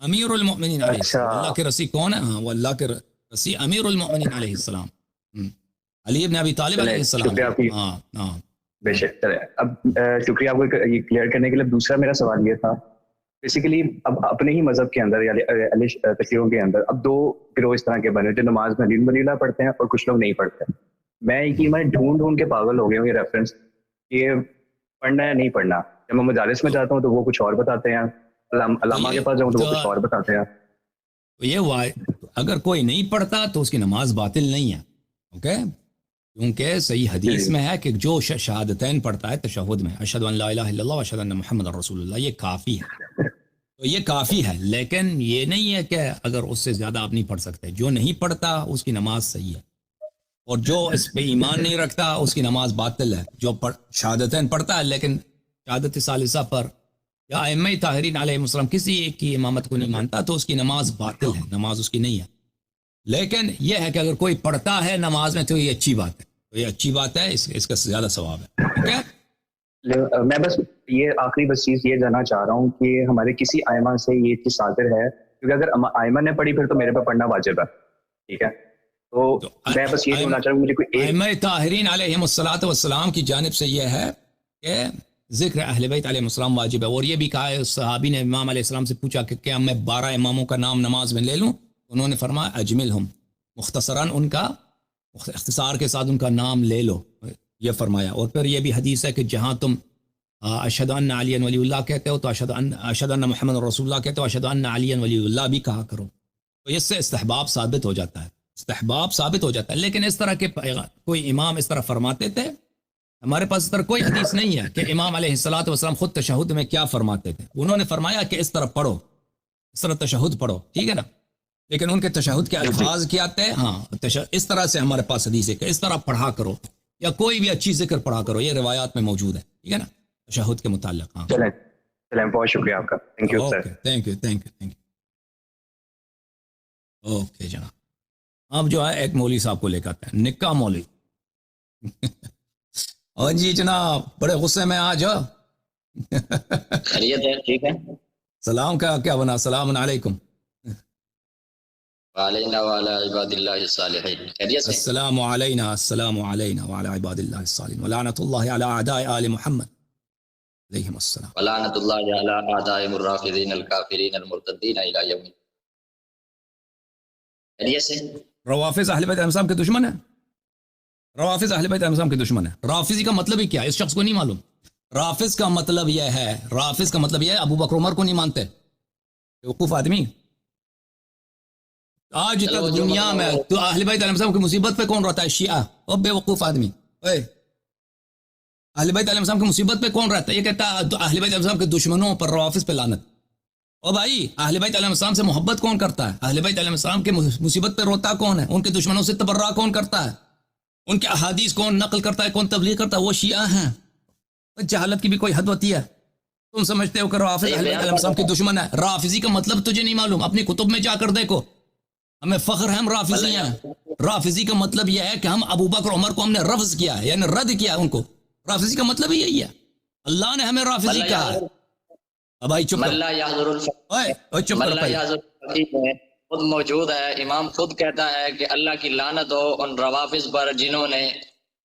امیر المؤمنین علیہ اچھا السلام. اللہ کے رسی کون ہے؟ ہاں وہ اللہ کے رسی امیر المؤمنین علیہ السلام علی ابن ابی طالب علیہ السلام. شکریہ آپ کی. ہاں ہاں بے شک. چلے اب شکریہ آپ کو یہ کلیئر کرنے کے لیے. دوسرا میرا سوال یہ تھا بیسیکلی اب اپنے ہی مذہب کے اندر یعنی تشیعوں کے اندر اب دو گروہ اس طرح کے بنے جو نماز میں لیل ولیلہ پڑھتے ہیں اور کچھ لوگ نہیں پڑھتے. میں میں ڈھونڈ کے پاگل ہو گیا ہوں یہ ریفرنس کہ پڑھنا ہے نہیں پڑھنا. جب میں مدارس میں جاتا ہوں تو وہ کچھ اور بتاتے ہیں, علامہ کے پاس جاؤں تو وہ کچھ اور بتاتے ہیں. یہ اگر کوئی نہیں پڑھتا تو اس کی نماز باطل نہیں ہے. اوکے, کیونکہ صحیح حدیث میں ہے کہ جو شہادتین پڑھتا ہے تشہد میں, اشہد ان لا الہ الا اللہ و اشہد ان محمد رسول اللہ, یہ کافی ہے. تو یہ کافی ہے, لیکن یہ نہیں ہے کہ اگر اس سے زیادہ آپ نہیں پڑھ سکتے. جو نہیں پڑھتا اس کی نماز صحیح ہے, اور جو اس پہ ایمان نہیں رکھتا اس کی نماز باطل ہے. جو شہادتین پڑھتا ہے لیکن شہادت ثالثہ پر یا ائمہ طاہرین علیہ السلام کسی ایک کی امامت کو نہیں مانتا تو اس کی نماز باطل ہے, نماز اس کی نہیں ہے. لیکن یہ ہے کہ اگر کوئی پڑھتا ہے نماز میں تو یہ اچھی بات ہے, تو یہ اچھی بات ہے, اس کا زیادہ ثواب ہے. ٹھیک ہے, میں بس یہ آخری بس چیز یہ جاننا چاہ رہا ہوں کہ ہمارے کسی ائمہ سے یہ چیز صادر ہے, کیونکہ اگر ائمہ نے پڑھی پھر تو میرے پہ پڑھنا واجب ہے. ٹھیک ہے, تو میں بس یہ سننا چاہ رہا ہوں مجھے کوئی ائمہ طاہرین علیہم الصلوۃ والسلام کی جانب سے یہ ہے کہ ذکر اہل بیت علیہ السلام واجب ہے. اور یہ بھی کہا ہے, صحابی نے امام علیہ السلام سے پوچھا کہ کیا میں 12 اماموں کا نام نماز میں لے لوں؟ انہوں نے فرمایا اجملہم, مختصراً ان کا اختصار کے ساتھ ان کا نام لے لو, یہ فرمایا. اور پھر یہ بھی حدیث ہے کہ جہاں تم اشہد ان علی ولی اللہ کہتے ہو تو اشہد ان محمد رسول اللہ کہتے ہو, اشہد ان علی ولی اللہ بھی کہا کرو. تو اس سے استحباب ثابت ہو جاتا ہے, استحباب ثابت ہو جاتا ہے. لیکن اس طرح کے کوئی امام اس طرح فرماتے تھے, ہمارے پاس اس طرح کوئی حدیث نہیں ہے کہ امام علیہ الصلوۃ والسلام خود تشہد میں کیا فرماتے تھے. انہوں نے فرمایا کہ اس طرح پڑھو, اس طرح تشہد پڑھو, ٹھیک ہے نا. لیکن ان کے تشہد کے الفاظ کیا تھے, ہاں اس طرح سے ہمارے پاس حدیث ہے کہ اس طرح پڑھا کرو, یا کوئی بھی اچھی ذکر پڑھا کرو, یہ روایات میں موجود ہے. ٹھیک ہے نا, تشہد کے متعلق. ہاں چلیں, بہت شکریہ آپ کا. Thank you sir. Thank you. Okay جناب, اب جو ہے ایک مولوی صاحب کو لے کر آتے ہیں, نکا مولوی. اور جی جناب بڑے غصے میں آج ہو. خیریت ہے؟ ٹھیک ہے. سلام کا کیا بنا؟ السلام علیکم. وعلینا وعلی عباد اللہ الصالحین. خیریت سے؟ السلام علینا وعلی عباد اللہ الصالحین ولعنۃ اللہ علی اعداء آل محمد علیہم السلام. ولعنۃ اللہ علی اعداء الرافضین الکافرین المرتدین الی یوم. خیریت سے؟ روافض اہل بیت السلام کے دشمن ہیں. روافض اہل بیت السلام کے دشمن ہیں. رافضی کا مطلب ہی کیا ہے اس شخص کو نہیں معلوم. رافض کا مطلب یہ ہے ابو بکر عمر کو نہیں مانتے. بیوقوف آدمی. آج تک دنیا میں تو اہل بیت علیہ السلام کی مصیبت پہ کون رہتا ہے؟ شیعہ. اور بیوقوف آدمی, اہل بیت علیہ السلام کی مصیبت پہ کون رہتا ہے؟ یہ کہتا ہے اہل بیت علیہ السلام کے دشمنوں پر روافض پہ لعنت. اور بھائی اہل بیت علیہ السلام سے محبت کون کرتا ہے؟ اہل بیت علیہ السلام کے مصیبت پہ روتا کون ہے؟ ان کے دشمنوں سے تبرہ کون کرتا ہے؟ ان کے احادیث کون نقل کرتا ہے, کون تبلیغ کرتا ہے؟ وہ شیعہ ہیں. جہالت کی بھی کوئی حد ہوتی ہے. تم سمجھتے ہو کہ رافض اہل بیت علیہ السلام کے دشمن ہے. رافضی کا مطلب تجھے نہیں معلوم؟ اپنی کتب میں جا کر دیکھو. ہمیں فخر ہے ہم رافضی ہیں. رافضی کا مطلب یہ ہے کہ ہم ابو بکر عمر کو ہم نے رفض کیا ہے, یعنی رد کیا ان کو. رافضی کا مطلب ہی یہی ہے. اللہ نے ہمیں رافضی کہا ہے. اب بھائی چپ کر. خود موجود ہے, امام خود کہتا ہے کہ اللہ کی لعنت ہو ان روافض پر جنہوں نے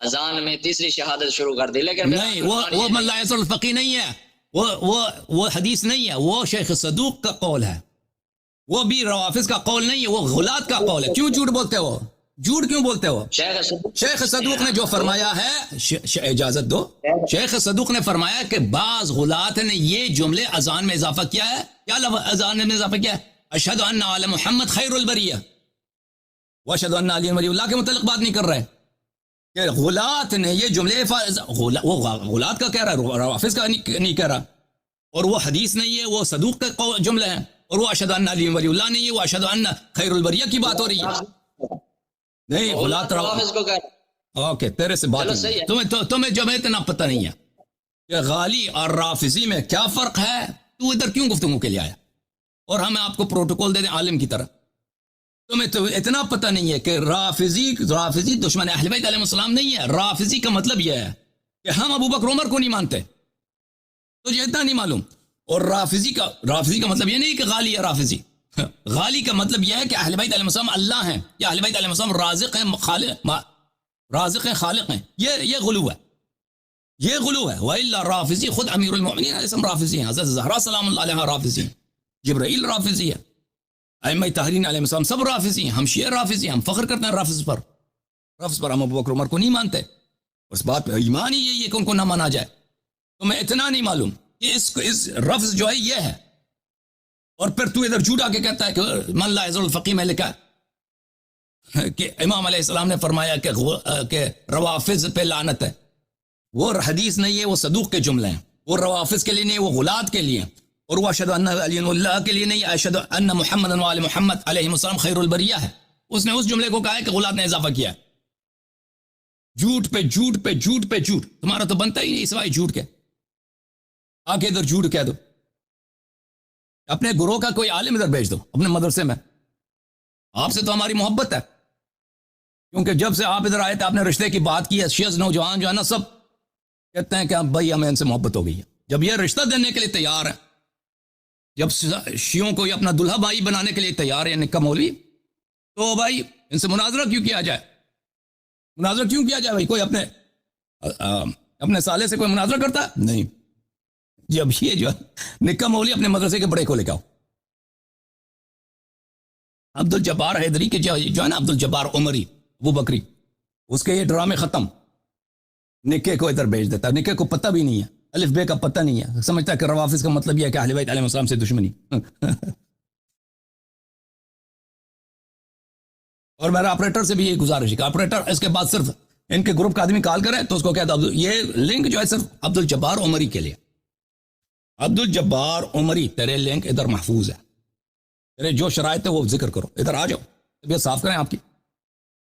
اذان میں تیسری شہادت شروع کر دی. لیکن نہیں, وہ من لا یصل الفقی نہیں ہے, وہ حدیث نہیں ہے, وہ شیخ صدوق کا قول ہے. وہ بھی روافض کا قول نہیں ہے, وہ غلات کا قول ہے. کیوں جھوٹ بولتے ہو؟ جھوٹ کیوں بولتے ہو؟ شیخ صدوق نے جو فرمایا ہے, اجازت دو, شیخ صدوق نے فرمایا کہ بعض غلات نے یہ جملے اذان میں اضافہ کیا ہے. کیا لفظ اذان میں اضافہ کیا ہے؟ اشہد ان علی محمد خیر البریہ واشہد ان علی ولی اللہ کے متعلق بات نہیں کر رہے کہ غلات نے یہ جملے. وہ غلات کا کہہ رہا ہے, روافض کا نہیں کہہ رہا. اور وہ حدیث نہیں ہے, وہ صدوق کا جملے ہیں. اور وہ اشہد ان علی ولی اللہ نہیں ہے, وہ اشہد ان خیر البریہ کی بات ہو رہی ہے. نہیں, غلات روافض کو کہہ رہا. اوکے, تیرے سے بات تمہیں جو اتنا پتہ نہیں ہے کہ غالی اور رافضی میں کیا فرق ہے. تو ادھر کیوں گفتگو کے لیے آیا؟ اور ہم آپ کو پروٹوکول دے دیں عالم کی طرح. تمہیں تو اتنا پتہ نہیں ہے کہ رافضی دشمن اہل بیت علیہ السلام نہیں ہے. رافضی کا مطلب یہ ہے کہ ہم ابو بکر عمر کو نہیں مانتے. تجھے اتنا نہیں معلوم. اور رافضی کا مطلب یہ نہیں کہ غالی ہے رافضی. غالی کا مطلب یہ ہے کہ اہل بیت علیہ السلام اللہ ہیں، یا اہل بیت علیہ السلام رازق ہیں، خالق ہیں. یہ غلو ہے، یہ غلو ہے. وَإِلَّا رافضی خود امیر المؤمنین علیہ السلام رافضی ہیں، حضرت زہرا سلام اللہ علیہ رافضی ہیں، جبرائیل رافضی ہے، ائمہ طاہرین علیہ السلام سب رافضی ہیں. ہم شیعہ رافضی ہیں، ہم فخر کرتے ہیں رافض پر. ہم ابو بکر عمر کو نہیں مانتے. اس بات پہ ایمان ہی یہی ہے کہ ان کو نہ مانا جائے. تو میں اتنا نہیں معلوم کہ اس رفض جو ہے یہ ہے. اور پھر تو ادھر جھوٹ آ کے کہتا ہے کہ من لا یزال الفقیہ میں لکھا ہے کہ امام علیہ السلام نے فرمایا کہ روافض پہ لعنت ہے. وہ حدیث نہیں ہے، وہ صدوق کے جملے ہیں. وہ روافض کے لیے نہیں، وہ غلات کے لیے. اور وہ اشہد ان علی اللہ کے لیے نہیں، اشہد ان محمد و آل محمد علیہ السلام خیر البریہ ہے. اس نے اس جملے کو کہا ہے کہ غلات نے اضافہ کیا. جھوٹ پہ جھوٹ پہ جھوٹ پہ جھوٹ. تمہارا تو بنتا ہی نہیں سوائے جھوٹ کے. آ کے ادھر جھوٹ کہہ دو. اپنے گروہ کا کوئی عالم ادھر بھیج دو اپنے مدرسے میں. آپ سے تو ہماری محبت ہے، کیونکہ جب سے آپ ادھر آئے تھے آپ نے رشتے کی بات کی ہے. شیعہ نوجوان جو ہے نا سب کہتے ہیں کہ بھائی ہمیں ان سے محبت ہو گئی ہے. جب یہ رشتہ دینے کے لیے تیار ہے، جب شیعوں کو یہ اپنا دلہا بھائی بنانے کے لیے تیار ہے نکا مولوی، تو بھائی ان سے مناظرہ کیوں کیا جائے؟ مناظرہ کیوں کیا جائے بھائی؟ کوئی اپنے سالے سے کوئی مناظرہ کرتا ہے؟ نہیں. جب یہ جو نکا مولوی اپنے مدرسے کے بڑے کو لے کے آؤ. عبد الجبار حیدری کے جو ہے نا عبد الجبار عمری ابو بکری، اس کے یہ ڈرامے ختم. نکے کو ادھر بھیج دیتا. نکے کو پتہ بھی نہیں ہے، الف بے کا پتہ نہیں ہے. سمجھتا ہے کہ روافض کا مطلب یہ ہے کہ اہل بیت علیہ السلام سے دشمنی. اور میرا آپریٹر سے بھی یہ گزارش ہے کہ آپریٹر اس کے بعد صرف ان کے گروپ کا آدمی کال کرے تو اس کو کہتا یہ لنک جو ہے صرف عبد الجبار عمری کے لیے. عبد الجبار عمری تیرے لنک ادھر محفوظ ہے. تیرے جو شرائط ہے وہ ذکر کرو. ادھر آ جاؤ، طبیعت صاف کریں آپ کی.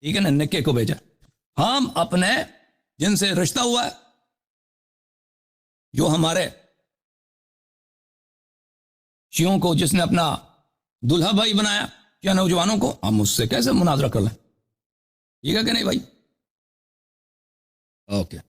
ٹھیک ہے نا؟ نکے کو بھیجا. ہم اپنے جن سے رشتہ ہوا ہے، جو ہمارے شیعوں کو جس نے اپنا دلہا بھائی بنایا یا نوجوانوں کو، ہم اس سے کیسے مناظرہ کر لیں؟ ٹھیک ہے کہ نہیں بھائی؟ اوکے.